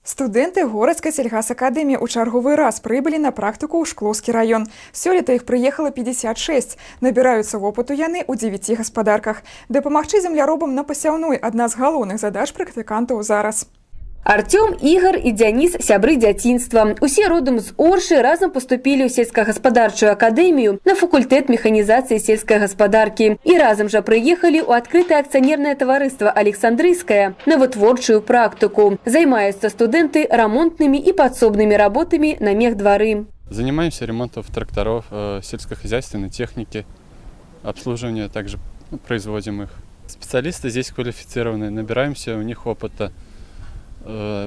Студэнты городской сельгасакадэміі ў чарговы раз прыбылі на практыку ў Шклоўскі раён. Сёлета іх прыехала 56. Набіраюцца вопыту яны ў 9 гаспадарках. Дапамагчы земляробам на пасяўной – адна з галоўных задач практыкантаў зараз. Артём, Игорь и Денис – сябры дзяцінства. Усе родом з Оршы разом поступили ў сельскагаспадарчую академию на факультет механизации сельской гаспадарки и разом же приехали ў открытое акционерное товариство «Александрийское» на вытворчую практику. Займаются студенты ремонтными и подсобными работами на мехдвары. Занимаемся ремонтом тракторов, сельскохозяйственной техники, обслуживания также производим их. Специалисты здесь квалифицированные, набираемся у них опыта.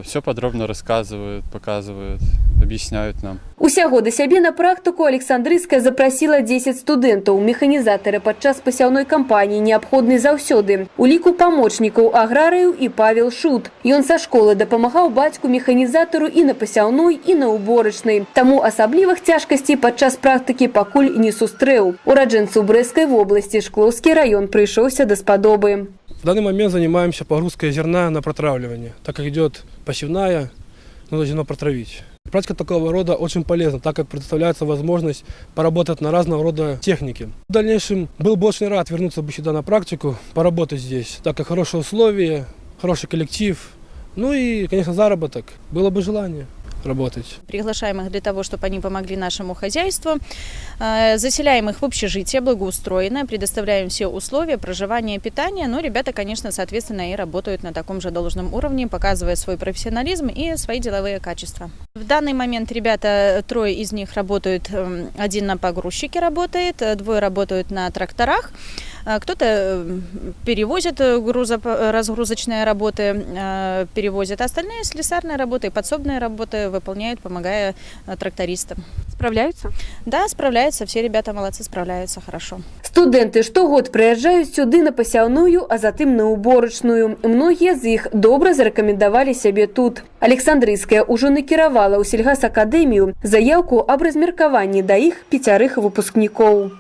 Все подробно рассказывают, показывают, объясняют нам. Усяго да сябе на практыку Александрийская запросила 10 студэнтаў. Механізатары падчас пасяўной кампаніі неабходны заўсёды. У ліку памочнікаў аграрыяў і Павел Шут. Ён са школы дапамагаў бацьку механізатару і на пасяўной, і на уборачнай. Таму асаблівых цяжкасцей падчас практыкі пакуль не сустрэў. Ураджэнцу Брэсцкай вобласці Шклоўскі раён прыйшоўся даспадобы. В данный момент занимаемся погрузкой зерна на протравливание. Так как идет посевная, нужно зерно протравить. Практика такого рода очень полезна, так как предоставляется возможность поработать на разного рода технике. В дальнейшем был бы очень рад вернуться бы сюда на практику, поработать здесь, так как хорошие условия, хороший коллектив, ну и, конечно, заработок. Было бы желание работать. Приглашаем их для того, чтобы они помогли нашему хозяйству. Заселяем их в общежитие благоустроенное, предоставляем все условия проживания, питания. Но ребята, конечно, соответственно, и работают на таком же должном уровне, показывая свой профессионализм и свои деловые качества. В данный момент ребята, 3 из них работают, 1 на погрузчике работает, 2 работают на тракторах. Кто-то перевозит разгрузочные работы, перевозит, остальные слесарные работы и подсобные работы выполняют, помогая трактористам. Справляются? Да, справляются. Все ребята молодцы, справляются хорошо. Студенты штогод прыязджаюць сюды на пасяўную, а затым на уборачную. Многія з іх добра зарэкамендавалі сябе тут. Александрийская ўжо накіравала ў сельгасакадэмію заяўку аб размеркаванні да іх 5 выпускнікоў.